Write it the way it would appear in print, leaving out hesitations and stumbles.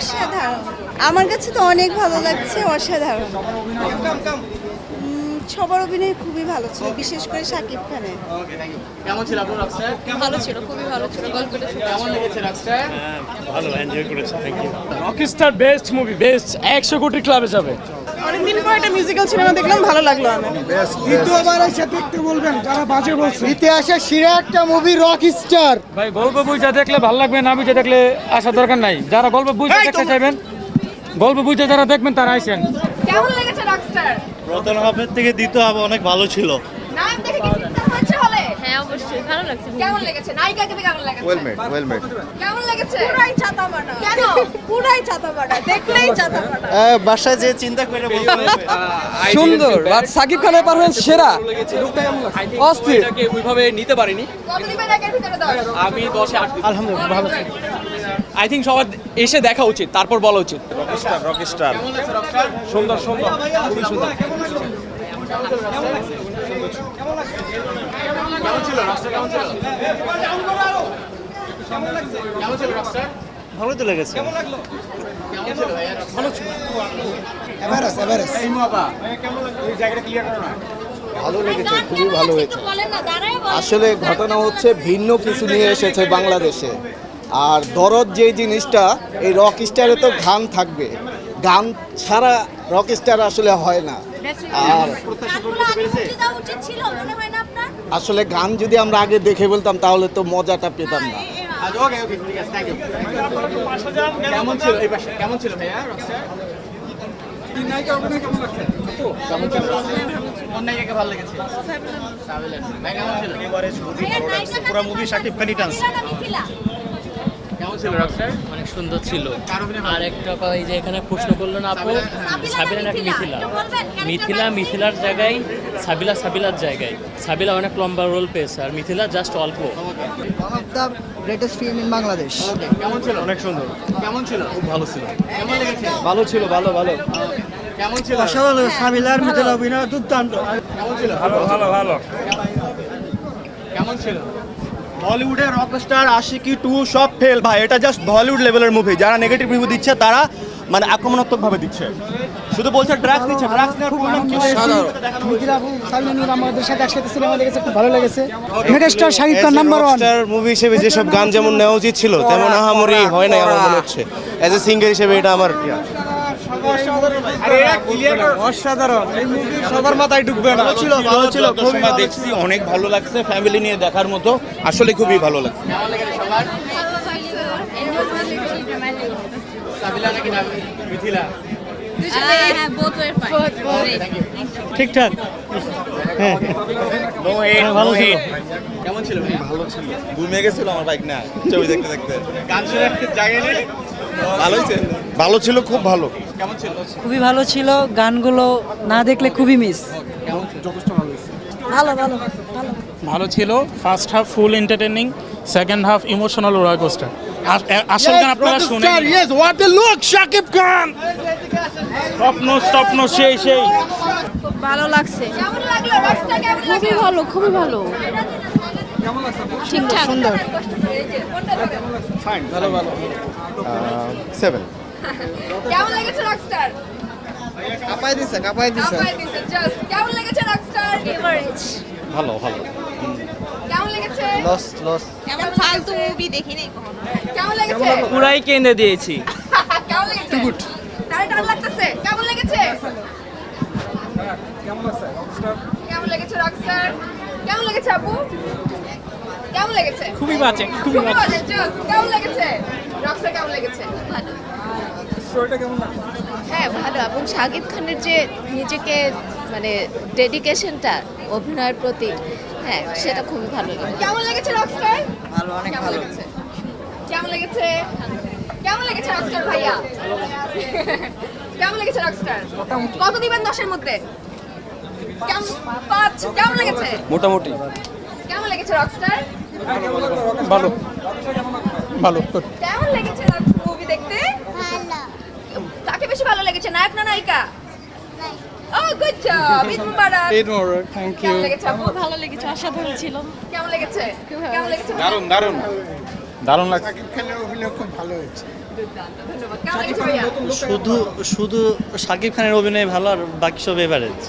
অসাধারণ। আমার কাছে তো অনেক ভালো লাগছে, অসাধারণ। সবার অভিনয় খুবই ভালো ছিল, বিশেষ করে শাকিব খানের। কেমন ছিল আপনার রকস্টার? ভালো ছিল, খুবই ভালো ছিল, গল্পটা কেমন লেগেছে রকস্টার? ভালো এনজয় করেছি, thank you. Rockstar best movie, best 100 crore ক্লাবে যাবে। অনেকদিন পর একটা মিউজিক্যাল সিনেমা দেখলাম, ভালো লাগলো আমার। দ্বিতীয়বার এসে দেখতে বলবেন যারা বাজে বলছে। ইতিহাসের সেরা একটা মুভি রকস্টার। ভাই গল্প বইটা দেখলে ভালো লাগবে, না বুঝে দেখলে আসার দরকার নাই। যারা গল্প বইটা দেখতে চাইবেন, গল্প বইটা যারা দেখবেন তারা আইসেন। কেমন লেগেছে রকস্টার? প্রথম হাফের থেকে দ্বিতীয় হাফ অনেক ভালো ছিল। নায়ক দেখে কি চিন্তা হচ্ছে হলে? হ্যাঁ, অবশ্যই ভালো লাগছে। কেমন লেগেছে? নায়িকাকে দেখে কেমন লেগেছে? Well made. কেমন লেগেছে? পুরাই চাতাবাটা। কেন? পুরাই চাতাবাটা, দেখলেই চাতাবাটা। বাসায় যে চিন্তা করে বলতে হবে। সুন্দর আর সাকিব খানের পারফরমেন্স সেরা। অস্থির। এটাকে ওইভাবে নিতে পারিনি। কত দিবেন একের ভিতরে 10? আমি 10-এ 8 দিই। আলহামদুলিল্লাহ ভালো ছিল। আই থিঙ্ক সবার এসে দেখা উচিত, তারপর বলা উচিত। রকস্টার কেমন লাগছে রকস্টার? সুন্দর সুন্দর, খুবই সুন্দর। কেমন ছিল রকস্টার? কেমন ছিল? কেমন ছিল রকস্টার? ভালো তো লেগেছে। কেমন ছিল ভাইয়া? ভালো ছিল। এভারেজ। ভালো লেগেছে, খুবই ভালো হয়েছে। বলেন না, দাঁড়ায় বলেন। আসলে ঘটনা হচ্ছে ভিন্ন কিছু নিয়ে এসেছে বাংলাদেশে। আর দরদ যে জিনিসটা, এই রকস্টারে তো গান থাকবে, গান ছাড়া রকস্টার আসলে হয় না। আর গানগুলো আগে মুক্তি দেওয়া উচিত ছিল, মনে হয় না আপনার? আসলে গান যদি আমরা আগে দেখে বলতাম তাহলে তো মজাটা পেতাম না। আচ্ছা, ওকে ঠিক আছে, থ্যাংক ইউ। কেমন ছিল এই পাশে? কেমন ছিল ভাইয়া রকস্টার? কেমন ছিল? কোন নায়িকাকে ভালো লেগেছে? সাবিলা। ভাই কেমন ছিল? পুরো মুভি শাকিব খানই টানছে। মিথিলা। কেমন ছিল রকস্টার? অনেক সুন্দর ছিল। কার অভিনয় ভালো আর একটা কথা, এই যে এখানে প্রশ্ন করলো না আপু, সাবিলা নাকি মিথিলা? একটু বলবেন, মিথিলা মিথিলার জায়গায়, সাবিলা সাবিলার জায়গায়। সাবিলা অনেক লম্বা রোল পেয়েছে, আর মিথিলা জাস্ট অল্প। One of the greatest film in Bangladesh. কেমন ছিল? অনেক সুন্দর, কেমন ছিল? খুব ভালো ছিল। কেমন লেগেছে? ভালো ছিল, ভালো ভালো। কেমন ছিল? সাবিলার মিথিলা অভিনয় দুর্দান্ত। কেমন ছিল? ভালো ভালো ভালো। কেমন ছিল? বলিউডের রকস্টার আশিকি 2 সব ফেল ভাই। এটা জাস্ট বলিউড লেভেলের মুভি। যারা নেগেটিভ রিভিউ দিচ্ছে তারা মানে আক্রমণাত্মকভাবে দিচ্ছে, শুধু বলছে ড্রাগস দিচ্ছে। ড্রাগস নেওয়ার প্রবলেম কি? মিথিলা আপু, সাবিনা নূর আমাদের সাথে একসাথে সিনেমা দেখেছে, খুব ভালো লেগেছে। Megastar Shakib Khan number 1। Rockstar movie হিসেবে যেসব গান যেমন নেওয়া উচিত ছিল তেমন আহামরি হয় নাই আমার মনে হচ্ছে। অ্যাজ এ সিঙ্গার হিসেবে এটা আমার অসাধারণ। এই মুভি সবার মাথায় ঢুকবে না। ভালো ছিল খুবই ভালো দেখছি, অনেক ভালো লাগছে। ফ্যামিলি নিয়ে দেখার মতো, আসলে খুবই ভালো লাগছে। কেমন লেগেছে সবার? সাবিলা নাকি মিথিলা? হ্যাঁ, both were fine. ঠিকঠাক। হ্যাঁ ভালো ছিল। কেমন ছিল ভাইয়া? ভালো ছিল। ঘুমিয়ে গেছিল আমার বাইক না ছবি দেখতে দেখতে। গান শুনে জায়গায় নেই? ভালো ছিল, খুব ভালো। কেমন ছিল? খুবই ভালো ছিল, গানগুলো না দেখলে খুবই মিস। ভালো ভালো ভালো। ভালো ছিল। First half full entertaining, second half emotional roller coaster. আসল গান আপনারা শুনেন। Yes, what a look Shakib Khan. স্বপ্ন সেই সেই। খুব ভালো লাগছে। কেমন লাগলো রকস্টার? কেমন লাগলো? খুবই ভালো, খুবই ভালো। ঠিকঠাক। সুন্দর। ফাইন, ভালো ভালো। 7। কেমন লেগেছে রকস্টার? কাপাই দিছে। কাপাই দিছে জাস্ট। কেমন লেগেছে রকস্টার? Average। ভালো ভালো। কেমন লেগেছে? লস। এমন ফালতু মুভি দেখি নাই কখনো। কেমন লেগেছে? পুরাই কেঁদে দিয়েছি। কেমন লেগেছে? গুড। টান লাগতেছে। কেমন লেগেছে? কেমন লেগেছে রকস্টার? কেমন লেগেছে আপু? কেমন লেগেছে? খুবই বাজে, খুবই বাজে জাস্ট। কেমন লেগেছে? রকস্টার কেমন লেগেছে? ভালো। হ্যাঁ, ভালো। এবং শাকিব খানের যে নিজেকে মানে ডেডিকেশনটা অভিনয়ের প্রতি, হ্যাঁ, সেটা খুবই ভালো লাগে। কেমন লেগেছে রকস্টার? ভালো, অনেক কেমন ভালো। লেগেছে? কেমন লেগেছে? কেমন লেগেছে রকস্টার ভাইয়া? কেমন লেগেছে রকস্টার? কত দিবেন 10-এর মধ্যে? কেমন 5? কেমন লেগেছে? মোটামুটি কেমন লেগেছে রকস্টার? ভালো ভালো। কেমন লেগেছে মুভি দেখতে? ভালো। কাকে বেশি ভালো লেগেছে, নায়ক না নায়িকা? ও গুড জব, ঈদ মুবারক। থ্যাংক কেমন লেগেছে আপু? ভালো লেগেছে, অসাধারণ ছিল। কেমন লেগেছে? কেমন লেগেছে? দারুণ। দারুণ লাগছে। দুর্দান্ত, ধন্যবাদ। কেমন লেগেছে ভাইয়া? শুধু শাকিব খানের অভিনয় ভালো আর বাকি সব এভারেজ।